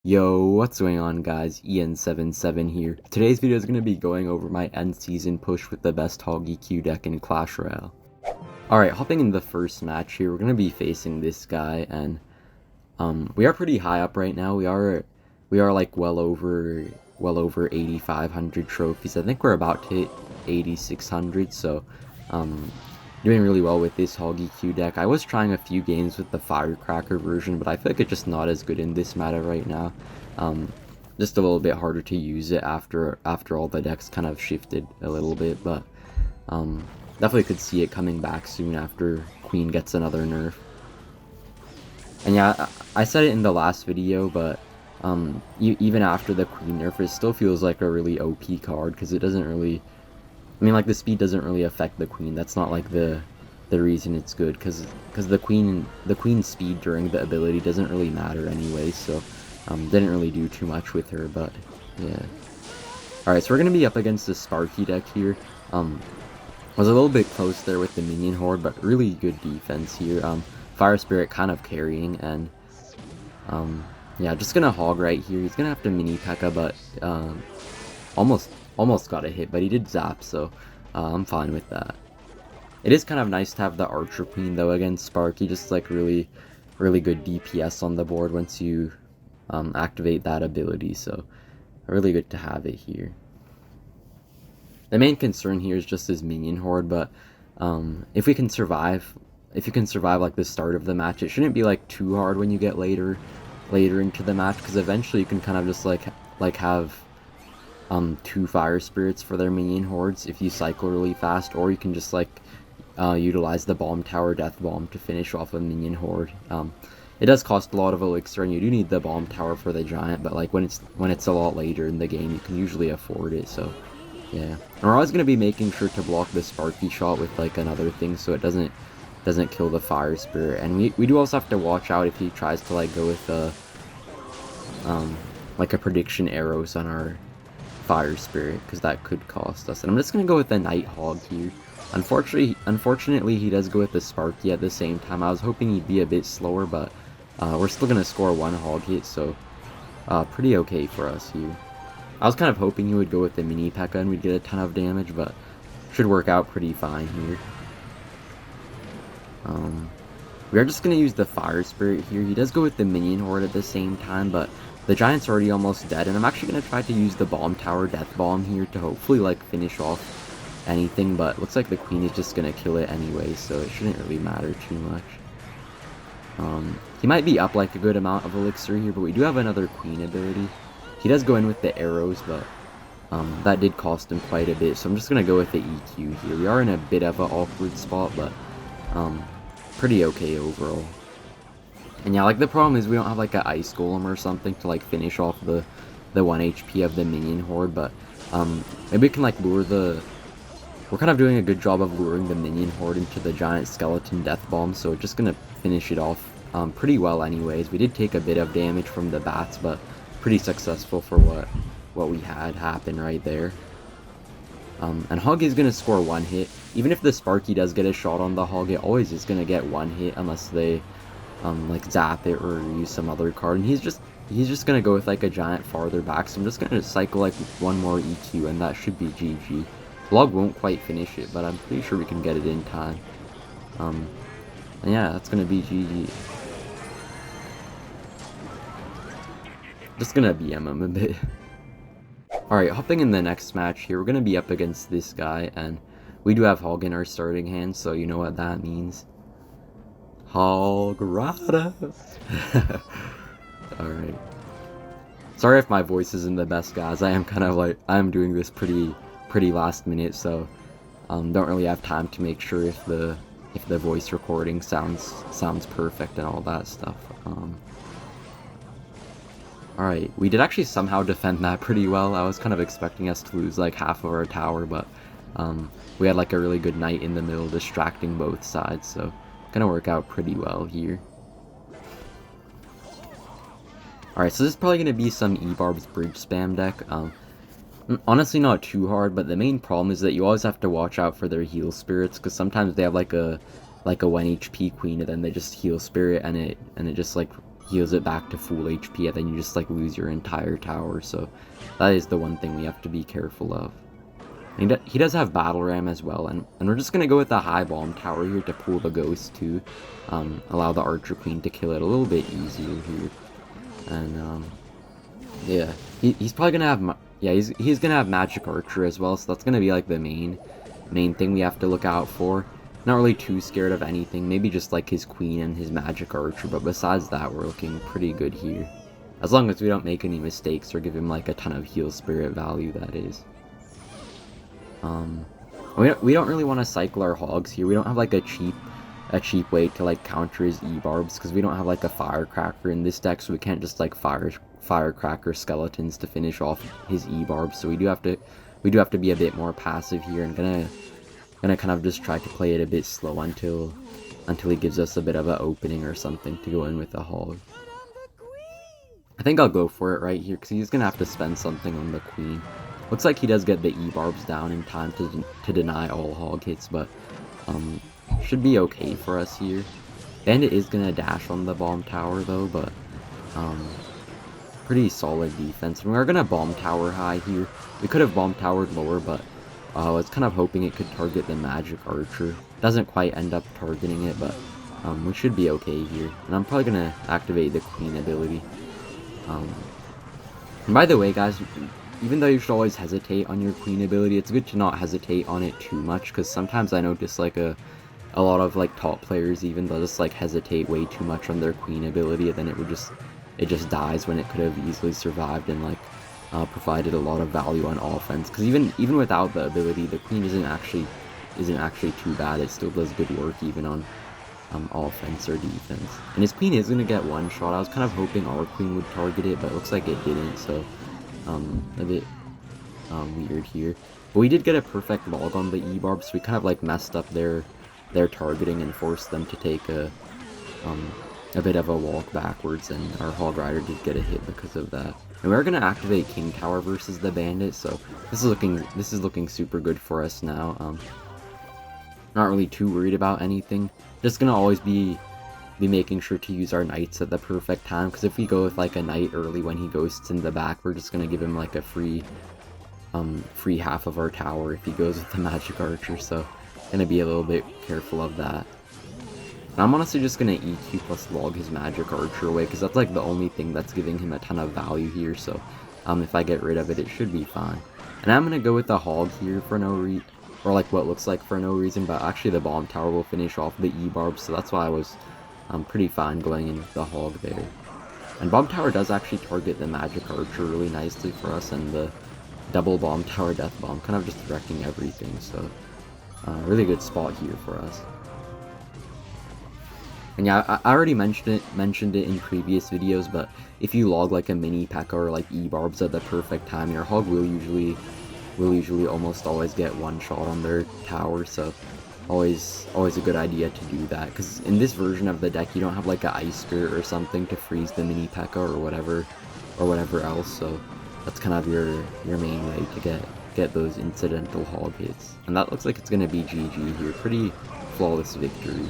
Yo, what's going on guys? Ian77 here. Today's video is going to be going over my end season push with the best Hog EQ deck in Clash Royale. Alright, hopping in the first match here, we're going to be facing this guy, and we are pretty high up right now. We are like well over 8,500 trophies. I think we're about to hit 8,600, so doing really well with this Hog EQ deck. I was trying a few games with the Firecracker version, but I feel like it's just not as good in this meta right now. Just a little bit harder to use it after all the decks kind of shifted a little bit, but definitely could see it coming back soon after Queen gets another nerf. And yeah, I said it in the last video, but even after the Queen nerf, it still feels like a really OP card, because it doesn't really... I mean, like, the speed doesn't really affect the Queen. That's not, like, the reason it's good, because the Queen's speed during the ability doesn't really matter anyway, so didn't really do too much with her, but yeah. Alright, so we're going to be up against the Sparky deck here. Was a little bit close there with the minion horde, but really good defense here. Fire Spirit kind of carrying, and yeah, just going to hog right here. He's going to have to mini Pekka, but almost got a hit, but he did zap, so I'm fine with that. It is kind of nice to have the Archer Queen, though, against Sparky. Just, like, really good DPS on the board once you activate that ability, so really good to have it here. The main concern here is just his minion horde, but if you can survive, like, the start of the match, it shouldn't be, like, too hard when you get later into the match, because eventually you can kind of just, like have 2 Fire Spirits for their minion hordes if you cycle really fast, or you can just like utilize the Bomb Tower Death Bomb to finish off a minion horde. It does cost a lot of elixir, and you do need the Bomb Tower for the giant, but like when it's a lot later in the game, you can usually afford it. So yeah, and we're always going to be making sure to block the Sparky shot with like another thing, so it doesn't kill the Fire Spirit. And we do also have to watch out if he tries to like go with like a prediction arrows on our Fire Spirit, because that could cost us. And I'm just gonna go with the Night Hog here. Unfortunately, he does go with the Sparky at the same time. I was hoping he'd be a bit slower, but we're still gonna score 1 hog hit, so pretty okay for us here. I was kind of hoping he would go with the mini Pekka and we'd get a ton of damage, but should work out pretty fine here. We are just gonna use the Fire Spirit here. He does go with the minion horde at the same time, but the giant's already almost dead, and I'm actually going to try to use the Bomb Tower Death Bomb here to hopefully, like, finish off anything, but looks like the Queen is just going to kill it anyway, so it shouldn't really matter too much. He might be up, like, a good amount of elixir here, but we do have another Queen ability. He does go in with the arrows, but that did cost him quite a bit, so I'm just going to go with the EQ here. We are in a bit of an awkward spot, but pretty okay overall. And yeah, like, the problem is we don't have, like, an Ice Golem or something to, like, finish off the 1 HP of the minion horde, but, maybe we can, like, lure the... We're kind of doing a good job of luring the minion horde into the giant skeleton death bomb, so we're just gonna finish it off, pretty well anyways. We did take a bit of damage from the bats, but pretty successful for what we had happen right there. And Hog is gonna score 1 hit. Even if the Sparky does get a shot on the Hog, it always is gonna get 1 hit unless they... like zap it or use some other card, and he's just gonna go with like a giant farther back, so I'm just gonna cycle like 1 more EQ and that should be GG. Log won't quite finish it, but I'm pretty sure we can get it in time. And yeah, that's gonna be GG. Just gonna BM him a bit. Alright, hopping in the next match here, we're gonna be up against this guy, and we do have Hog in our starting hand, so you know what that means. Hog Rider. Alright. Sorry if my voice isn't the best, guys. I am doing this pretty last minute, so don't really have time to make sure if the voice recording sounds perfect and all that stuff. Alright, we did actually somehow defend that pretty well. I was kind of expecting us to lose like half of our tower, but we had like a really good knight in the middle distracting both sides, so gonna work out pretty well here. Alright, so this is probably gonna be some EBarbs bridge spam deck. Honestly not too hard, but the main problem is that you always have to watch out for their heal spirits, because sometimes they have like a 1 HP queen and then they just heal spirit and it just like heals it back to full HP, and then you just like lose your entire tower. So that is the one thing we have to be careful of. He does have battle ram as well, and we're just gonna go with the high bomb tower here to pull the ghost to allow the archer queen to kill it a little bit easier here. And yeah, he's probably gonna have he's gonna have magic archer as well, so that's gonna be like the main thing we have to look out for. Not really too scared of anything, maybe just like his queen and his magic archer, but besides that we're looking pretty good here. As long as we don't make any mistakes or give him like a ton of heal spirit value, that is. We don't really want to cycle our hogs here. We don't have like a cheap way to like counter his EBarbs, because we don't have like a firecracker in this deck, so we can't just like firecracker skeletons to finish off his EBarbs. So we do have to be a bit more passive here, and gonna kind of just try to play it a bit slow until he gives us a bit of an opening or something to go in with a hog. I think I'll go for it right here, because he's gonna have to spend something on the queen. Looks like he does get the EBarbs down in time to deny all hog hits, but should be okay for us here. Bandit is gonna dash on the bomb tower though, but pretty solid defense. We're gonna bomb tower high here. We could have bomb towered lower, but I was kind of hoping it could target the magic archer. Doesn't quite end up targeting it, but we should be okay here. And I'm probably gonna activate the queen ability. And by the way, guys, even though you should always hesitate on your queen ability, it's good to not hesitate on it too much, because sometimes I notice like a lot of like top players even, they'll just like hesitate way too much on their queen ability, and then it just dies when it could have easily survived and like provided a lot of value on offense. Because even without the ability, the queen isn't actually too bad. It still does good work even on offense or defense. And his queen is gonna get one shot. I was kind of hoping our queen would target it, but it looks like it didn't. So a bit weird here. But we did get a perfect log on the EBarbs, so we kind of like messed up their targeting and forced them to take a bit of a walk backwards, and our Hog Rider did get a hit because of that. And we're gonna activate King Tower versus the Bandit, so this is looking super good for us now. Not really too worried about anything. Just gonna always be making sure to use our knights at the perfect time, because if we go with like a knight early when he ghosts in the back, we're just gonna give him like a free half of our tower if he goes with the magic archer. So gonna be a little bit careful of that. And I'm honestly just gonna EQ plus log his magic archer away, because that's like the only thing that's giving him a ton of value here. So if I get rid of it, it should be fine. And I'm gonna go with the hog here for no reason, or like what looks like for no reason, but actually the bomb tower will finish off the EBarbs, so that's why I was pretty fine going in with the hog there. And bomb tower does actually target the magic archer really nicely for us, and the double bomb tower death bomb kind of just wrecking everything. So really good spot here for us. And yeah, I already mentioned it in previous videos, but if you log like a mini Pekka or like EBarbs at the perfect time, your hog will usually almost always get one shot on their tower. So always a good idea to do that, because in this version of the deck you don't have like an ice spirit or something to freeze the mini Pekka or whatever else. So that's kind of your main way to get those incidental hog hits. And that looks like it's gonna be GG here. Pretty flawless victory.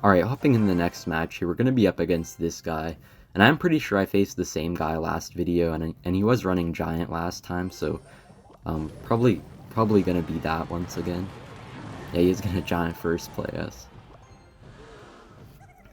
Alright, hopping in the next match here, we're going to be up against this guy. And I'm pretty sure I faced the same guy last video, and he was running Giant last time, so probably going to be that once again. Yeah, he is going to Giant first play us.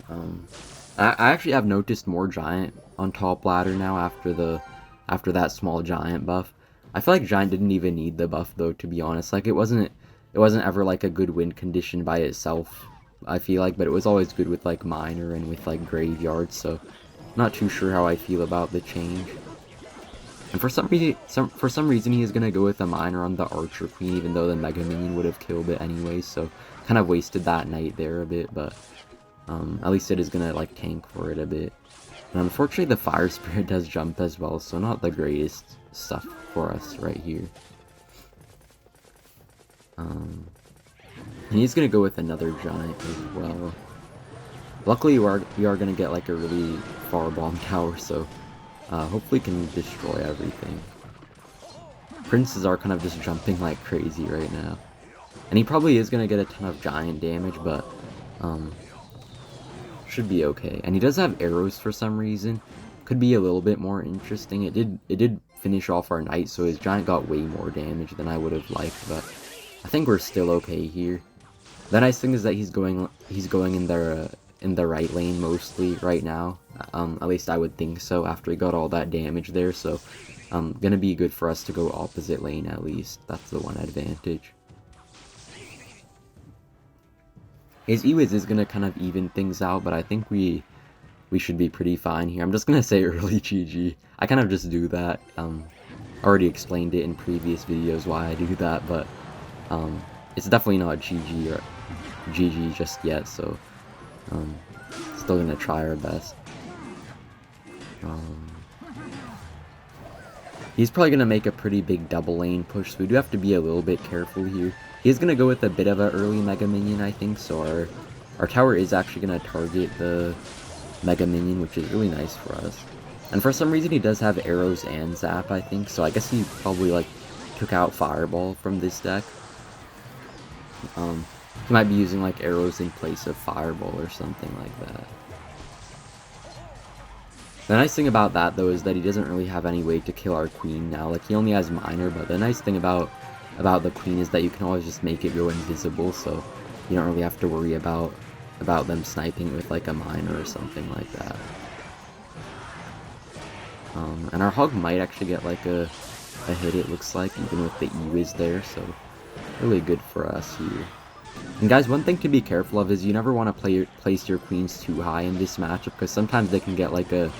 I actually have noticed more Giant on top ladder now after that small Giant buff. I feel like Giant didn't even need the buff though, to be honest. Like it wasn't ever like a good win condition by itself, I feel like, but it was always good with like Miner and with like Graveyard, so not too sure how I feel about the change. And for some reason he is gonna go with a Miner on the Archer Queen, even though the Mega Minion would have killed it anyway, so kind of wasted that Knight there a bit, but at least it is gonna like tank for it a bit. And unfortunately the Fire Spirit does jump as well, so not the greatest stuff for us right here. And he's gonna go with another Giant as well. Luckily we are gonna get like a really far bomb tower, so hopefully can destroy everything. Princes are kind of just jumping like crazy right now. And he probably is going to get a ton of giant damage, but should be okay. And he does have arrows for some reason. Could be a little bit more interesting. It did finish off our knight, so his giant got way more damage than I would have liked, but I think we're still okay here. The nice thing is that he's going in the right lane mostly right now. At least I would think so after he got all that damage there, so gonna be good for us to go opposite lane at least. That's the one advantage. His E-Wiz is gonna kind of even things out, but I think we should be pretty fine here. I'm just gonna say early GG. I kind of just do that. Already explained it in previous videos why I do that, but it's definitely not GG or GG just yet, so still gonna try our best. He's probably gonna make a pretty big double lane push, so we do have to be a little bit careful here. He's gonna go with a bit of an early Mega Minion, I think, so our tower is actually gonna target the Mega Minion, which is really nice for us. And for some reason he does have arrows and zap, I think, so I guess he probably like took out Fireball from this deck. He might be using like arrows in place of Fireball or something like that. The nice thing about that though is that he doesn't really have any way to kill our queen now. Like he only has Miner, but the nice thing about the queen is that you can always just make it go invisible, so you don't really have to worry about them sniping with like a Miner or something like that. And our Hog might actually get like a hit, it looks like, even with the E-Wiz there, so really good for us here. And guys, one thing to be careful of is you never want to place your queens too high in this matchup, because sometimes they can get like a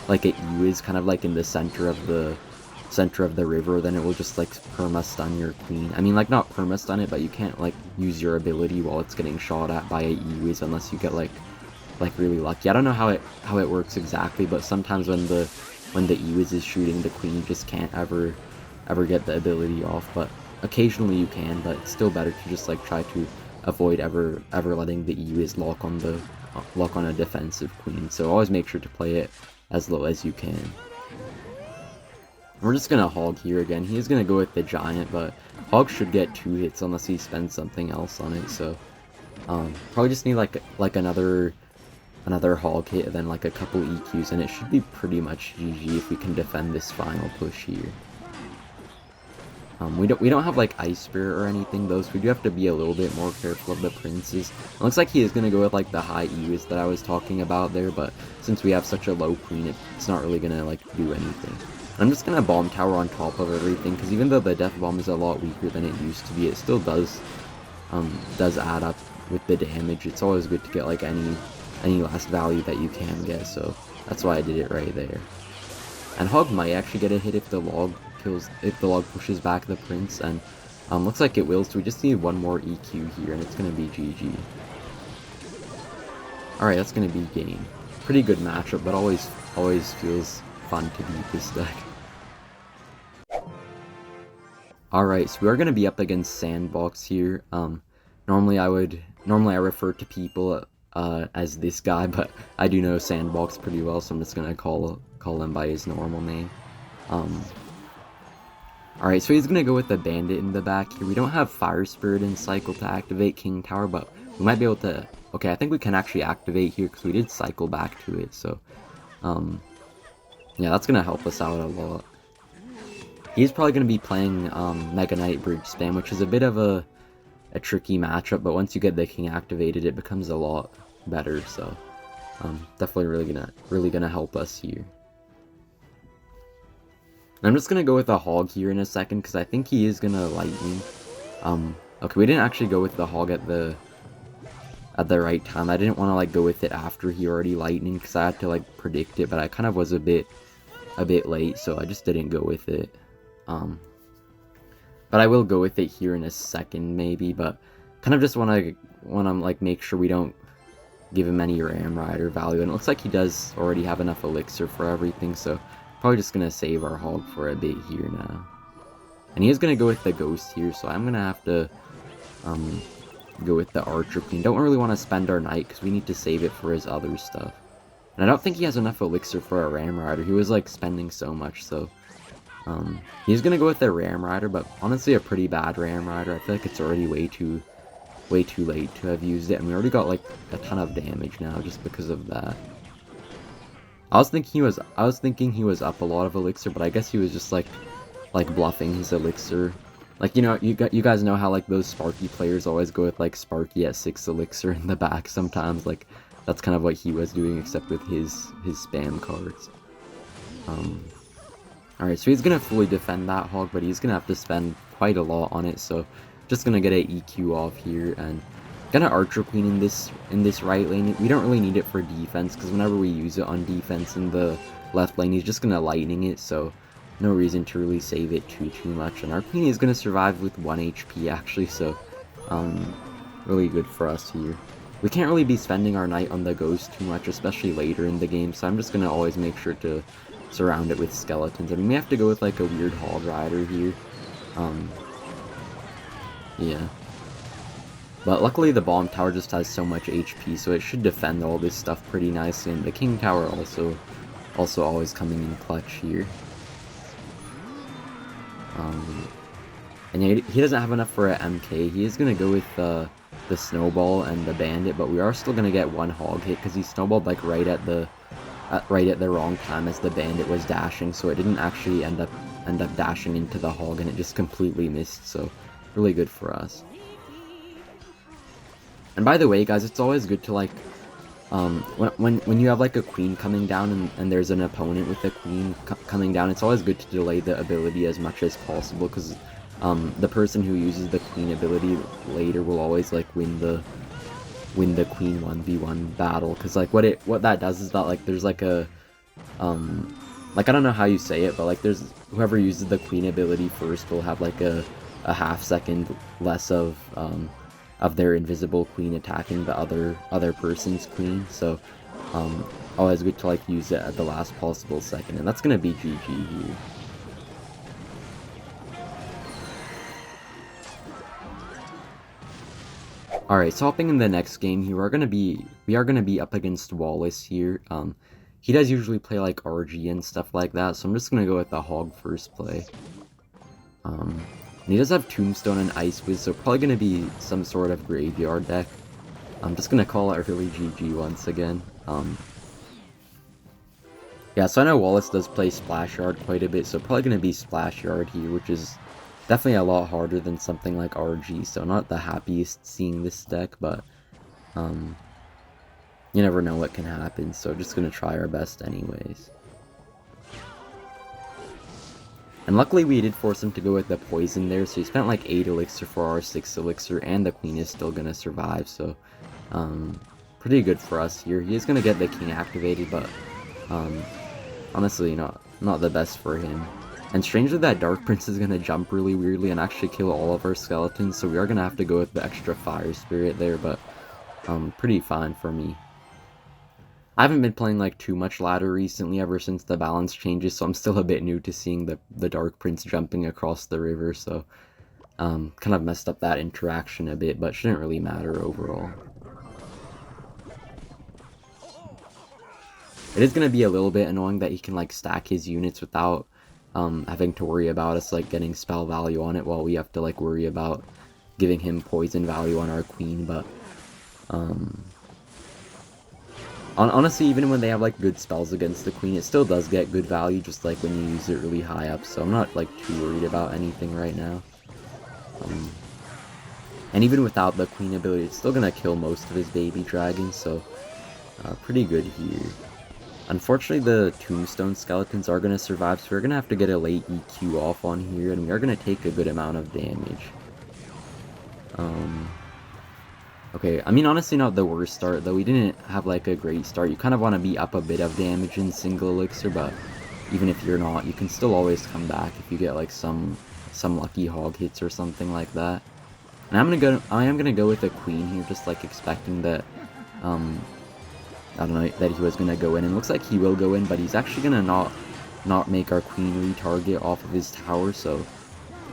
E-Wiz kind of like in the center of the river, then it will just like perma-stun your queen. I mean, like not perma-stun it, but you can't like use your ability while it's getting shot at by a E-Wiz unless you get like really lucky. I don't know how it works exactly, but sometimes when the E-Wiz is shooting the queen, you just can't ever get the ability off, but occasionally you can, but it's still better to just like try to avoid ever letting the E-Wiz lock on a defensive queen. So always make sure to play it as low as you can. We're just gonna Hog here again. He is gonna go with the giant, but Hog should get 2 hits unless he spends something else on it. So probably just need like another Hog hit and then like a couple EQs, and it should be pretty much GG if we can defend this final push here. We don't have like Ice Spirit or anything though, so we do have to be a little bit more careful of the princes. It looks like he is gonna go with like the high E-Wiz that I was talking about there, but since we have such a low queen, it's not really gonna like do anything. I'm just gonna bomb tower on top of everything, because even though the death bomb is a lot weaker than it used to be, it still does add up with the damage. It's always good to get like any last value that you can get, so that's why I did it right there. And Hog might actually get a hit if the log pushes back the prince, and looks like it will, so we just need one more EQ here and it's gonna be GG. Alright, that's gonna be game. Pretty good matchup, but always feels fun to beat this deck. Alright, so we are gonna be up against Sandbox here. Normally I refer to people as this guy, but I do know Sandbox pretty well, so I'm just gonna call him by his normal name. Alright, so he's gonna go with the bandit in the back here. We don't have Fire Spirit and Cycle to activate King Tower, but we might be able to... Okay, I think we can actually activate here because we did cycle back to it, so... yeah, that's gonna help us out a lot. He's probably gonna be playing Mega Knight Bridge Spam, which is a bit of a tricky matchup, but once you get the King activated, it becomes a lot better, so... definitely really gonna help us here. I'm just gonna go with a Hog here in a second, because I think he is gonna lightning. Okay, we didn't actually go with the Hog at the right time. I didn't want to like go with it after he already lightning, because I had to like predict it, but I kind of was a bit late, so I just didn't go with it. But I will go with it here in a second maybe, but kind of just want to like make sure we don't give him any Ram Rider value, and it looks like he does already have enough elixir for everything, so probably just gonna save our Hog for a bit here now. And he is gonna go with the Ghost here, so I'm gonna have to go with the Archer Queen. Don't really want to spend our Knight because we need to save it for his other stuff. And I don't think he has enough elixir for a Ram Rider. He was like spending so much, so He's gonna go with the Ram Rider, but honestly a pretty bad Ram Rider. I feel like it's already way too late to have used it, and we already got like a ton of damage now just because of that. I was thinking he was up a lot of elixir, but I guess he was just like bluffing his elixir. Like, you know, you guys know how like those Sparky players always go with like Sparky at 6 elixir in the back sometimes. Like that's kind of what he was doing, except with his spam cards. Alright, so he's gonna fully defend that hog, but he's gonna have to spend quite a lot on it, so just gonna get an EQ off here and gonna Archer Queen in this right lane. We don't really need it for defense, because whenever we use it on defense in the left lane, he's just gonna lightning it, so no reason to really save it too much. And our Queen is gonna survive with 1 HP actually, so really good for us here. We can't really be spending our Knight on the Ghost too much, especially later in the game, so I'm just gonna always make sure to surround it with skeletons. I mean, we have to go with like a weird Hog Rider here. Yeah. But luckily the bomb tower just has so much HP, so it should defend all this stuff pretty nicely, and the king tower also always coming in clutch here. And yeah, he doesn't have enough for an MK. He is gonna go with the snowball and the bandit, but we are still gonna get 1 hog hit because he snowballed like right at the wrong time as the bandit was dashing, so it didn't actually end up dashing into the hog, and it just completely missed. So really good for us. And by the way, guys, it's always good to like when you have like a queen coming down and there's an opponent with a queen coming down, it's always good to delay the ability as much as possible, because the person who uses the queen ability later will always like win the queen 1v1 battle, because like what that does is that like there's like a like I don't know how you say it, but like there's whoever uses the queen ability first will have like a half second less of their invisible queen attacking the other person's queen, so always good to like use it at the last possible second, and that's gonna be GG here. Alright, so hopping in the next game here, we are gonna be up against Wallace here. He does usually play like RG and stuff like that, so I'm just gonna go with the Hog first play. And he does have Tombstone and Ice Wiz, so probably gonna be some sort of graveyard deck. I'm just gonna call it early GG once again. Yeah, so I know Wallace does play Splash Yard quite a bit, so probably gonna be Splash Yard here, which is definitely a lot harder than something like RG, so not the happiest seeing this deck, but you never know what can happen, so just gonna try our best anyways. And luckily we did force him to go with the poison there, so he spent like 8 elixir for our 6 elixir, and the queen is still gonna survive, so pretty good for us here. He is gonna get the king activated, but honestly not the best for him. And strangely, that Dark Prince is gonna jump really weirdly and actually kill all of our skeletons, so we are gonna have to go with the extra fire spirit there, but pretty fine for me. I haven't been playing like too much ladder recently ever since the balance changes, so I'm still a bit new to seeing the Dark Prince jumping across the river, so kind of messed up that interaction a bit, but shouldn't really matter overall. It is going to be a little bit annoying that he can like stack his units without having to worry about us like getting spell value on it, while we have to like worry about giving him poison value on our queen, but honestly, even when they have like good spells against the queen, it still does get good value, just like when you use it really high up, so I'm not like too worried about anything right now. And even without the queen ability, it's still gonna kill most of his baby dragons, so pretty good here. Unfortunately, the Tombstone skeletons are gonna survive, so we're gonna have to get a late EQ off on here, and we are gonna take a good amount of damage. Okay, I mean, honestly not the worst start, though. We didn't have like a great start. You kind of want to be up a bit of damage in single elixir, but even if you're not, you can still always come back if you get like some lucky hog hits or something like that. And I am gonna go with a queen here, just like expecting that I don't know, that he was gonna go in, and looks like he will go in, but he's actually gonna not make our queen retarget off of his tower, so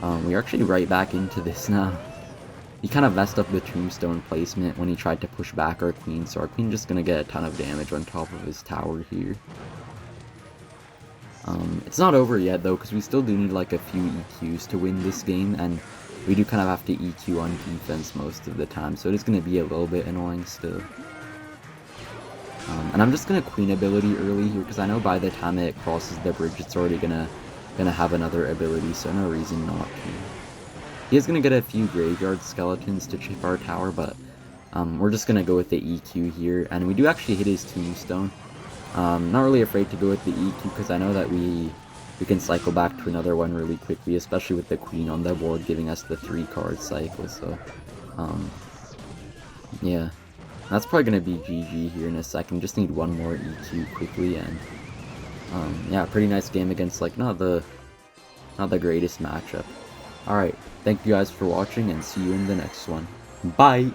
we're actually right back into this now. He kind of messed up the Tombstone placement when he tried to push back our queen, so our queen just gonna get a ton of damage on top of his tower here. It's not over yet though, because we still do need like a few EQs to win this game, and we do kind of have to EQ on defense most of the time, so it is going to be a little bit annoying still. And I'm just going to queen ability early here, because I know by the time it crosses the bridge it's already gonna have another ability, so no reason not to. He is going to get a few graveyard skeletons to chip our tower, but we're just going to go with the EQ here, and we do actually hit his tombstone. Not really afraid to go with the EQ, because I know that we can cycle back to another one really quickly, especially with the queen on the board giving us the 3-card cycle, so yeah. That's probably going to be GG here in a second. Just need one more EQ quickly, and yeah, pretty nice game against like not the greatest matchup. Alright, thank you guys for watching, and see you in the next one. Bye!